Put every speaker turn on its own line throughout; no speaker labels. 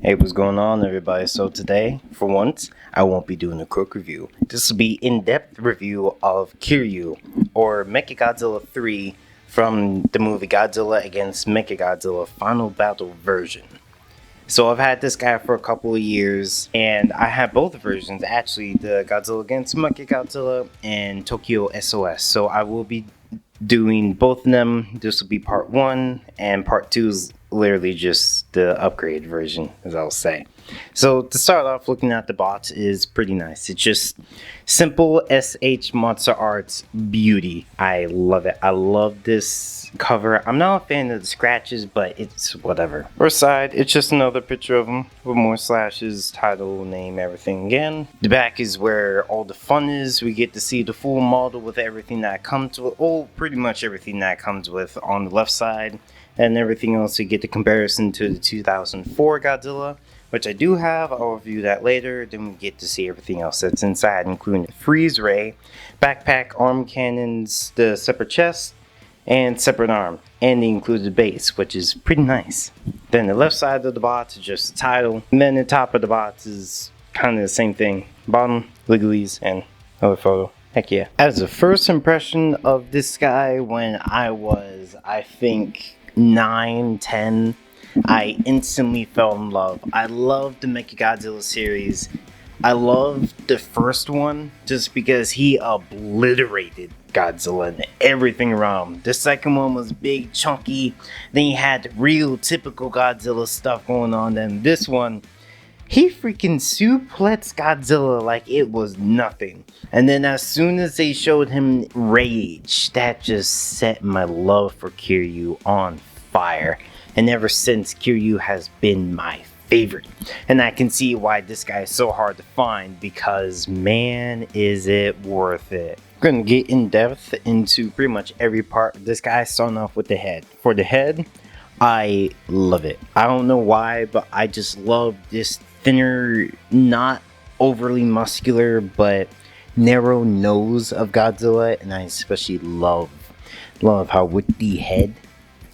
Hey, what's going on, everybody? So today, for once, I won't be doing a quick review. This will be in-depth review of Kiryu, or Mechagodzilla 3 from the movie Godzilla against Mechagodzilla Final Battle version. So I've had this guy for a couple of years, and I have both versions, actually, the Godzilla against Mechagodzilla and Tokyo SOS. So I will be doing both of them. This will be part 1, and part 2 is literally just the upgrade version, as I'll say. So to start off, looking at the box is pretty nice. It's just simple SH Monsterarts beauty. I love it. I love this cover. I'm not a fan of the scratches, but it's whatever. First side, it's just another picture of him with more slashes, title, name, everything again. The back is where all the fun is. We get to see the full model with everything that comes with, pretty much everything that comes with on the left side. And everything else, we get the comparison to the 2004 Godzilla, which I do have. I'll review that later. Then we get to see everything else that's inside, including the freeze ray, backpack, arm cannons, the separate chest, and separate arm, and the included base, which is pretty nice. Then the left side of the box is just the title, and then the top of the box is kind of the same thing. Bottom, legalese, and another photo. Heck yeah. As a first impression of this guy when I was, I think, 9, 10, I instantly fell in love. I love the Mechagodzilla series. I love the first one just because he obliterated Godzilla and everything around him. The second one was big, chunky. Then you had the real typical Godzilla stuff going on. Then this one, he freaking suplexed Godzilla like it was nothing. And then as soon as they showed him rage, that just set my love for Kiryu on fire. And ever since, Kiryu has been my favorite. And I can see why this guy is so hard to find, because man, is it worth it. We're going to get in depth into pretty much every part of this guy, starting off with the head. For the head, I love it. I don't know why, but I just love this thinner, not overly muscular, but narrow nose of Godzilla. And I especially love how with the head,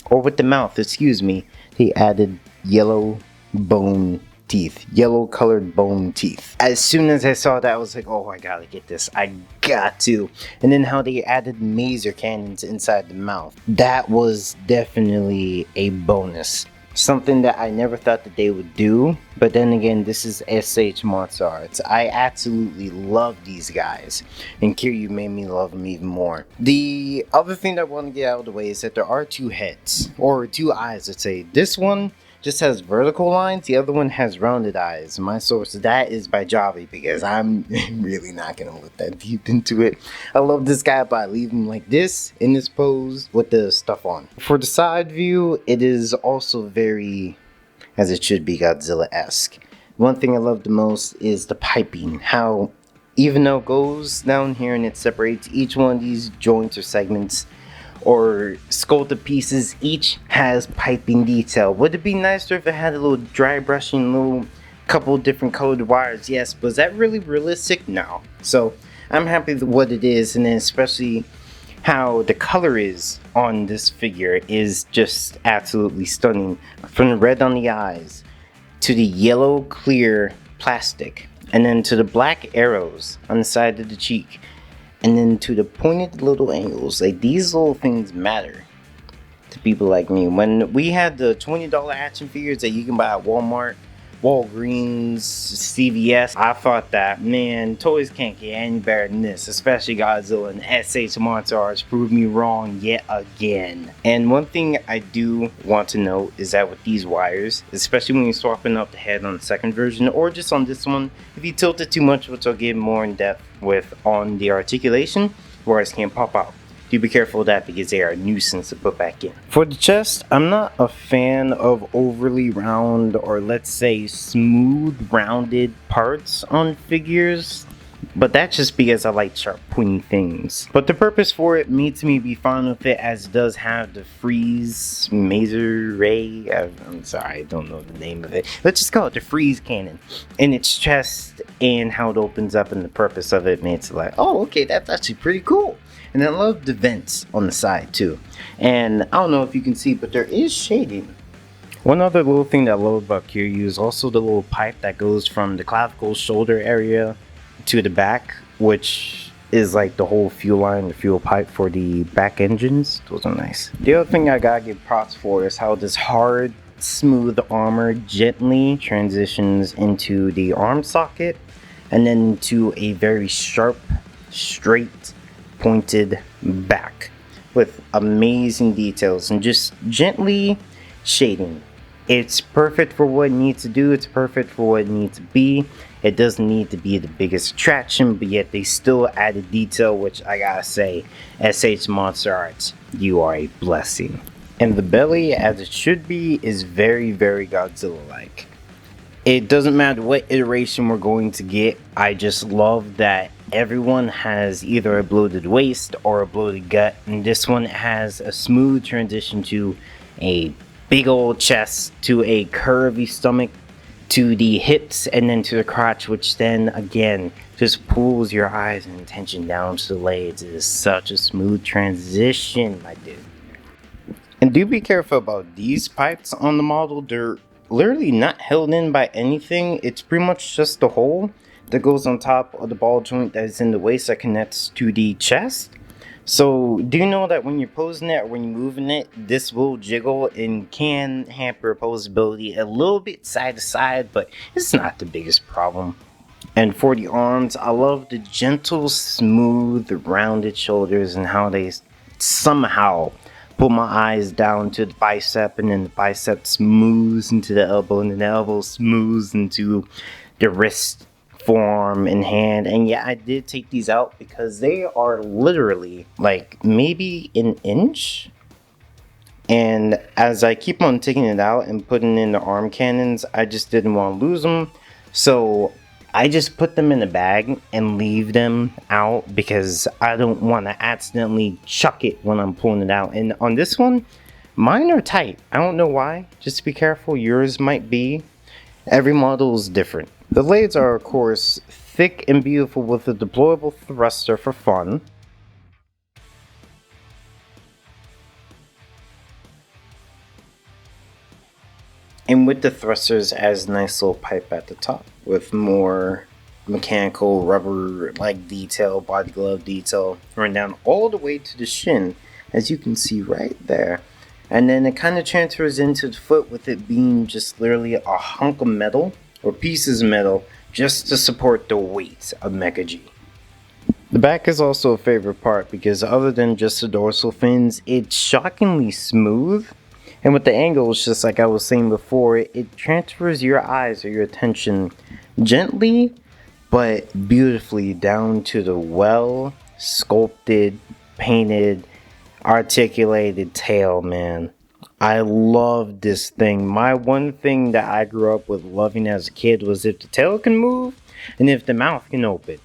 or with the mouth, excuse me, they added yellow colored bone teeth. As soon as I saw that, I was like, oh, I gotta get this. I got to. And then how they added laser cannons inside the mouth. That was definitely a bonus. Something that I never thought that they would do. But then again, this is SH Monsterarts. I absolutely love these guys. And Kiryu made me love them even more. The other thing that I want to get out of the way is that there are two heads. Or two eyes, let's say. This one just has vertical lines. The other one has rounded eyes. My source of that is by Javi, because I'm really not going to look that deep into it. I love this guy, but I leave him like this in this pose with the stuff on. For the side view, it is also very, as it should be, Godzilla-esque. One thing I love the most is the piping. How even though it goes down here and it separates each one of these joints or segments or sculpted pieces, each has piping detail. Would it be nicer if it had a little dry brushing, little couple different colored wires? Yes, but is that really realistic? No. So I'm happy with what it is, and then especially how the color is on this figure is just absolutely stunning. From the red on the eyes to the yellow clear plastic, and then to the black arrows on the side of the cheek, and then to the pointed little angles. Like, these little things matter to people like me. When we had the $20 action figures that you can buy at Walmart, Walgreens, CVS, I thought that, man, toys can't get any better than this, especially Godzilla, and SH Monsterarts proved me wrong yet again. And one thing I do want to note is that with these wires, especially when you're swapping up the head on the second version, or just on this one, if you tilt it too much, which I'll get more in depth with on the articulation, wires can't pop out. Do be careful of that, because they are a nuisance to put back in. For the chest, I'm not a fan of overly round, or let's say smooth rounded parts on figures. But that's just because I like sharp pointy things. But the purpose for it makes me be fine with it, as it does have the freeze laser ray. I'm sorry, I don't know the name of it. Let's just call it the freeze cannon in its chest, and how it opens up, and the purpose of it makes it like, oh, okay, that's actually pretty cool. And I love the vents on the side too. And I don't know if you can see, but there is shading One other little thing that I love about Kiryu is also the little pipe that goes from the clavicle shoulder area to the back, which is like the whole fuel line, the fuel pipe for the back engines. Those are nice. The other thing I gotta give props for is how this hard, smooth armor gently transitions into the arm socket and then to a very sharp, straight, pointed back with amazing details and just gently shading. It's perfect for what it needs to do. It's perfect for what it needs to be. It doesn't need to be the biggest attraction, but yet they still added detail, which I gotta say, SH Monsterarts, you are a blessing. And the belly, as it should be, is very, very Godzilla-like. It doesn't matter what iteration we're going to get. I just love that everyone has either a bloated waist or a bloated gut, and this one has a smooth transition to a big old chest, to a curvy stomach, to the hips, and then to the crotch, which then again just pulls your eyes and attention down to the legs. It is such a smooth transition, my dude. And do be careful about these pipes on the model. They're literally not held in by anything. It's pretty much just the hole that goes on top of the ball joint that is in the waist that connects to the chest. So do you know that when you're posing it or when you're moving it, this will jiggle and can hamper posability a little bit side to side, but it's not the biggest problem. And for the arms, I love the gentle, smooth, rounded shoulders and how they somehow pull my eyes down to the bicep, and then the bicep smooths into the elbow, and then the elbow smooths into the wrist, forearm, and hand. And yeah, I did take these out because they are literally like maybe an inch. And as I keep on taking it out and putting in the arm cannons, I just didn't want to lose them. So I just put them in a bag and leave them out because I don't want to accidentally chuck it when I'm pulling it out. And on this one, mine are tight. I don't know why. Just be careful. Yours might be. Every model is different. The blades are, of course, thick and beautiful with a deployable thruster for fun. And with the thrusters as a nice little pipe at the top with more mechanical rubber like detail, body glove detail, running down all the way to the shin, as you can see right there. And then it kind of transfers into the foot with it being just literally a hunk of metal or pieces of metal just to support the weight of Mecha G. The back is also a favorite part because other than just the dorsal fins, it's shockingly smooth. And with the angles, just like I was saying before, it transfers your eyes or your attention gently but beautifully down to the well sculpted, painted, articulated tail, man. I love this thing. My one thing that I grew up with loving as a kid was if the tail can move and if the mouth can open.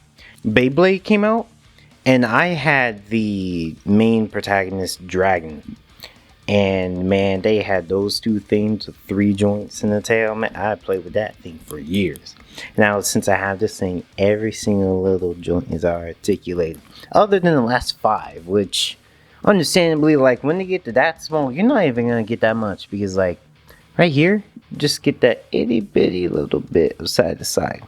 Beyblade came out and I had the main protagonist Dragon. And man, they had those two things with 3 joints in the tail. Man, I played with that thing for years. Now, since I have this thing, every single little joint is articulated. Other than the last 5, which, understandably, like, when they get to that small, you're not even going to get that much. Because, like, right here, just get that itty bitty little bit of side to side.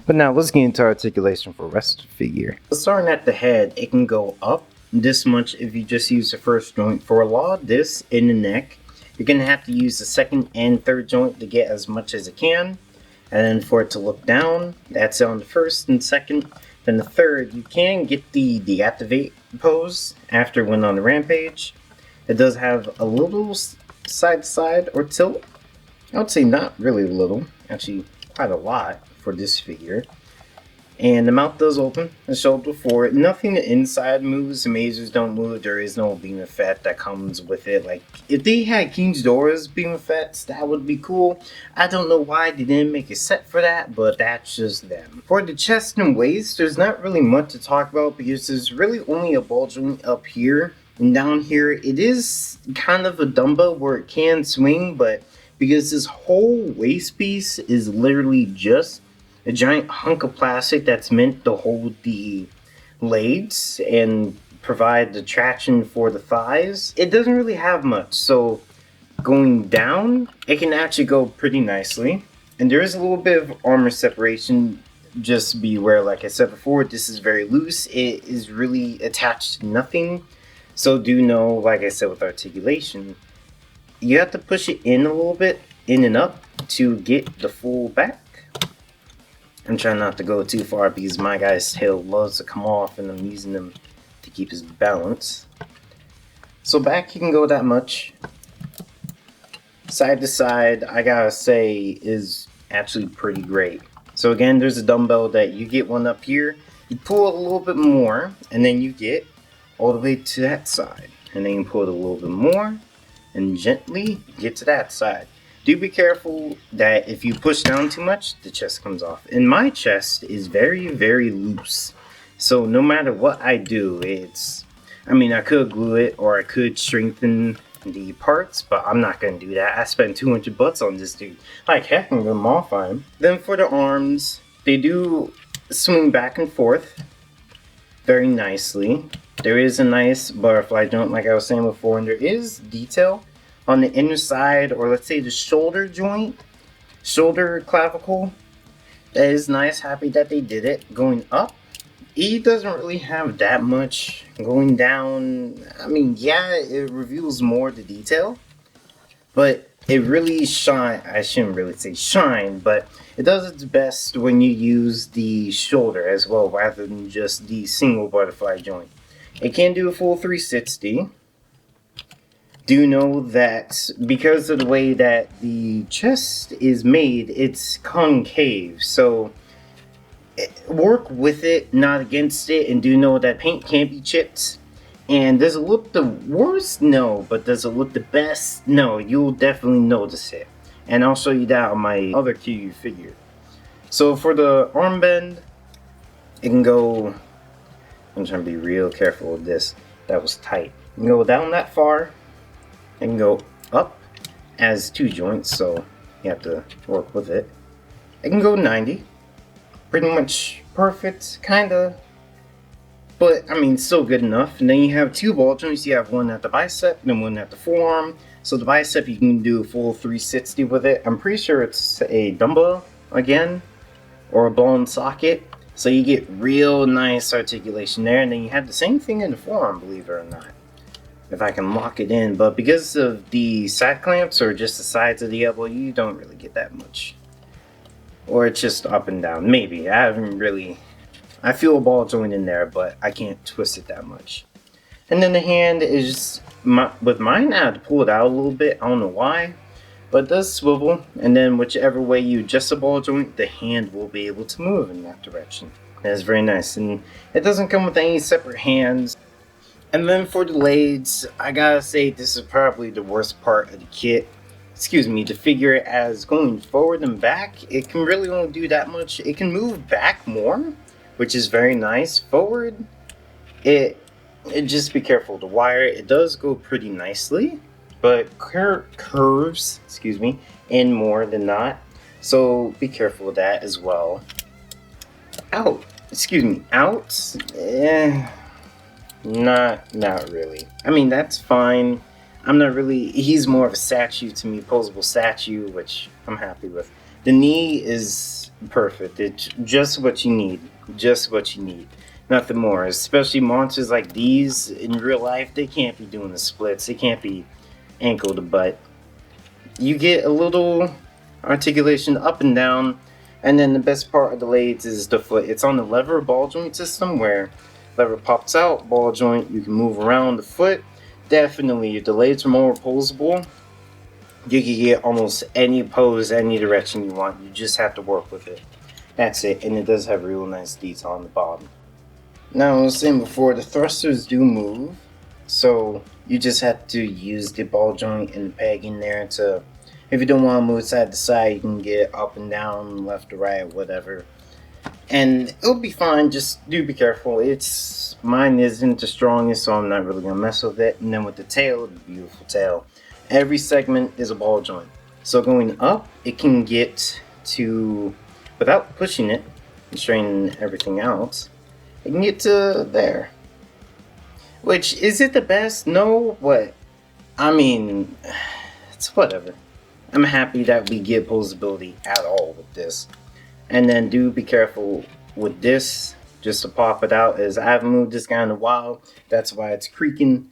But now, let's get into articulation for the rest of the figure. Starting at the head, it can go up this much if you just use the first joint. For a lot of this in the neck, you're going to have to use the second and third joint to get as much as it can. And then for it to look down, that's on the first and second. Then the third, you can get the deactivate pose after when on the rampage. It does have a little side to side or tilt. I would say not really little, actually quite a lot for this figure. And the mouth does open, as showed before. Nothing inside moves, the mazers don't move, there is no beam effect that comes with it. Like, if they had King Ghidorah's beam effects, that would be cool. I don't know why they didn't make a set for that, but that's just them. For the chest and waist, there's not really much to talk about because there's really only a ball joint up here. And down here, it is kind of a dumbbell where it can swing, but because this whole waist piece is literally just a giant hunk of plastic that's meant to hold the legs and provide the traction for the thighs, it doesn't really have much. So going down, it can actually go pretty nicely. And there is a little bit of armor separation. Just beware, like I said before, this is very loose. It is really attached to nothing. So do know, like I said with articulation, you have to push it in a little bit, in and up, to get the full back. I'm trying not to go too far because my guy's tail loves to come off and I'm using them to keep his balance. So back you can go that much. Side to side, I gotta say, is actually pretty great. So again, there's a dumbbell that you get one up here, you pull it a little bit more, and then you get all the way to that side. And then you pull it a little bit more, and gently get to that side. Do be careful that if you push down too much, the chest comes off. And my chest is very, very loose. So no matter what I do, I could glue it or I could strengthen the parts, but I'm not going to do that. I spent 200 bucks on this dude. Like heck, I'm going to modify him. Then for the arms, they do swing back and forth very nicely. There is a nice butterfly joint like I was saying before, and there is detail on the inner side, or let's say the shoulder joint, shoulder clavicle. That is nice. Happy that they did it. Going up, he doesn't really have that much. Going down, yeah, it reveals more of the detail, but it really shine. I shouldn't really say shine, but it does its best when you use the shoulder as well, rather than just the single butterfly joint. It can do a full 360. Do know that because of the way that the chest is made, it's concave, so work with it, not against it, and do know that paint can be chipped. And does it look the worst? No. But does it look the best? No. You'll definitely notice it. And I'll show you that on my other Kiryu figure. So for the arm bend, it can go... I'm trying to be real careful with this. That was tight. You can go down that far. It can go up as 2 joints, so you have to work with it. It can go 90. Pretty much perfect, kinda, but still good enough. And then you have 2 ball joints. You have one at the bicep and one at the forearm. So the bicep, you can do a full 360 with it. I'm pretty sure it's a dumbbell again, or a ball and socket. So you get real nice articulation there. And then you have the same thing in the forearm, believe it or not, if I can lock it in. But because of the side clamps or just the sides of the elbow, you don't really get that much. Or it's just up and down. Maybe. I feel a ball joint in there, but I can't twist it that much. And then the hand is, with mine, I had to pull it out a little bit. I don't know why. But it does swivel. And then whichever way you adjust the ball joint, the hand will be able to move in that direction. That's very nice. And it doesn't come with any separate hands. And then for the legs, I gotta say this is probably the worst part of the kit. The figure, as going forward and back, it can really only do that much. It can move back more, which is very nice. Forward, it just be careful. The wire, it does go pretty nicely, but curves, in more than not. So be careful with that as well. Out. Not really. That's fine. I'm not really, he's more of a statue to me, posable statue, which I'm happy with. The knee is perfect. It's just what you need. Nothing more. Especially monsters like these in real life, they can't be doing the splits. They can't be ankle to butt. You get a little articulation up and down, and then the best part of the legs is the foot. It's on the lever ball joint system where lever pops out, ball joint, you can move around the foot. Definitely, if the legs are more opposable, you can get almost any pose, any direction you want. You just have to work with it. That's it, and it does have real nice detail on the bottom. Now, I was saying before, the thrusters do move, so you just have to use the ball joint and the peg in there to, if you don't want to move side to side, you can get up and down, left to right, whatever. And it'll be fine, just do be careful. Mine isn't the strongest, so I'm not really going to mess with it. And then with the tail, the beautiful tail. Every segment is a ball joint. So going up, it can get to, without pushing it and straightening everything out, it can get to there. Which, is it the best? No, but, it's whatever. I'm happy that we get posability at all with this. And then do be careful with this, just to pop it out, as I haven't moved this guy in a while. That's why it's creaking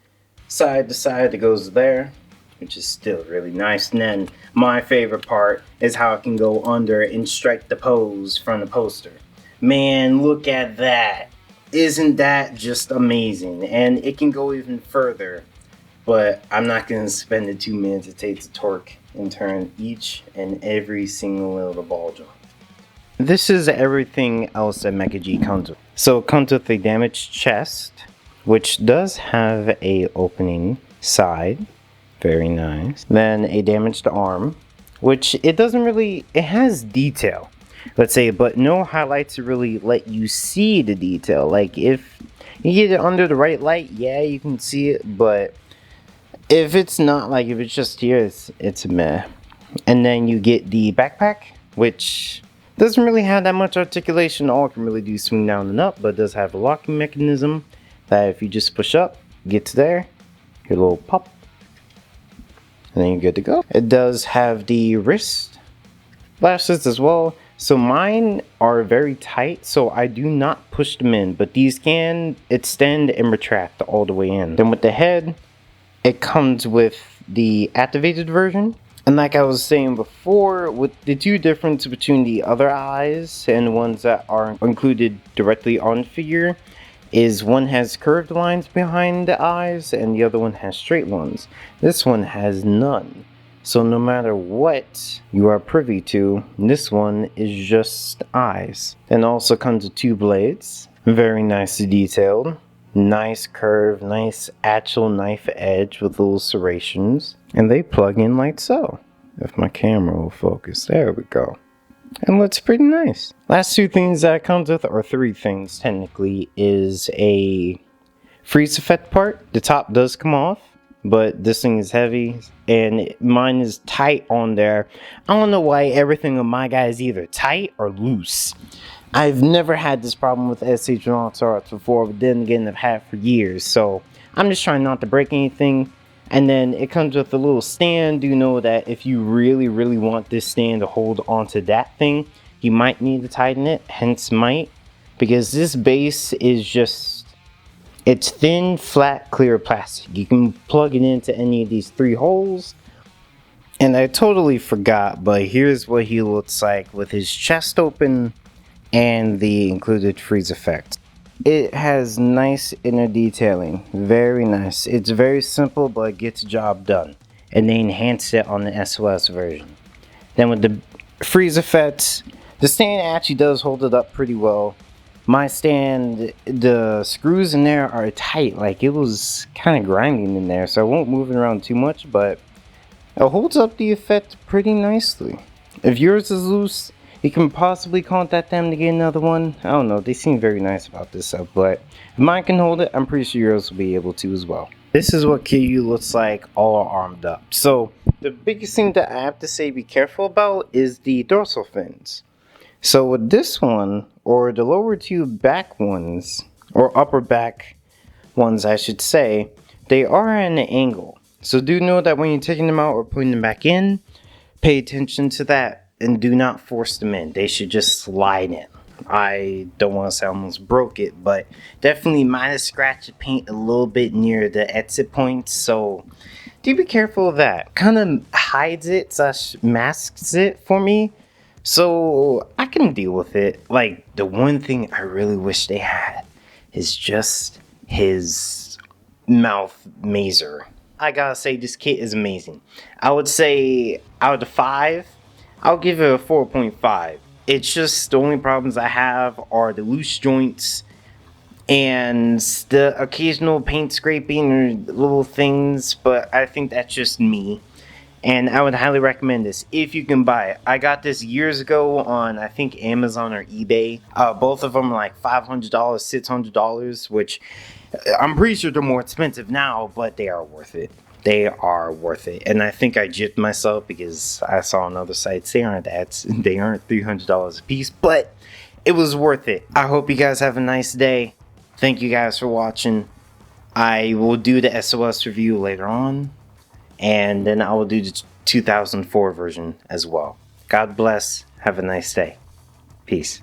side to side. It goes there, which is still really nice. And then my favorite part is how it can go under and strike the pose from the poster. Man, look at that. Isn't that just amazing? And it can go even further, but I'm not going to spend the 2 minutes it takes to torque and turn each and every single little ball joint. This is everything else that Mecha-G comes with. So it comes with a damaged chest, which does have a opening side. Very nice. Then a damaged arm, which it doesn't really, it has detail, let's say, but no highlights to really let you see the detail. Like if you get it under the right light, yeah, you can see it, but if it's not, like if it's just here, it's a meh. And then you get the backpack, which doesn't really have that much articulation. All it can really do is swing down and up, but it does have a locking mechanism that if you just push up, gets there, your little pop, and then you're good to go. It does have the wrist lashes as well. So mine are very tight, so I do not push them in, but these can extend and retract all the way in. Then with the head, it comes with the activated version. And like I was saying before, with the two differences between the other eyes and ones that are included directly on the figure is one has curved lines behind the eyes and the other one has straight ones. This one has none. So no matter what you are privy to, this one is just eyes. And also comes with 2 blades, very nicely detailed. Nice curve, nice actual knife edge with little serrations. And they plug in like so. If my camera will focus, there we go. And looks pretty nice. Last 2 things that it comes with, or 3 things technically, is a freeze effect part. The top does come off, but this thing is heavy and mine is tight on there. I don't know why everything on my guy is either tight or loose. I've never had this problem with SH Monsterarts before, but then again I've had it for years, so I'm just trying not to break anything. And then it comes with a little stand. Do know that if you really want this stand to hold onto that thing, you might need to tighten it, hence might, because this base is just, it's thin, flat, clear plastic. You can plug it into any of these 3 holes. And I totally forgot, but here's what he looks like with his chest open and the included freeze effect. It has nice inner detailing, very nice. It's very simple, but it gets the job done. And they enhanced it on the SOS version. Then with the freeze effects, the stand actually does hold it up pretty well. My stand, the screws in there are tight, like it was kind of grinding in there, so I won't move it around too much, but it holds up the effect pretty nicely. If yours is loose, you can possibly contact them to get another one. I don't know, they seem very nice about this stuff, but if mine can hold it, I'm pretty sure yours will be able to as well. This is what Kiryu looks like all armed up. So the biggest thing that I have to say be careful about is the dorsal fins. So with this one, or the lower 2 back ones, or upper back ones I should say, they are at an angle. So do know that when you're taking them out or putting them back in, pay attention to that. And do not force them in. They should just slide in. I don't want to say I almost broke it, but definitely might have scratched the paint a little bit near the exit points, so do be careful of that. Kind of hides it / masks it for me, so I can deal with it. Like, the one thing I really wish they had is just his mouth mazer. I gotta say, this kit is amazing. I would say out of the 5, I'll give it a 4.5. It's just the only problems I have are the loose joints and the occasional paint scraping or little things, but I think that's just me. And I would highly recommend this if you can buy it. I got this years ago on, I think, Amazon or eBay. Both of them are like $500, $600, which I'm pretty sure they're more expensive now, but they are worth it. They are worth it. And I think I gypped myself because I saw on other sites they aren't $300 a piece, but it was worth it. I hope you guys have a nice day. Thank you guys for watching. I will do the SOS review later on, and then I will do the 2004 version as well. God bless. Have a nice day. Peace.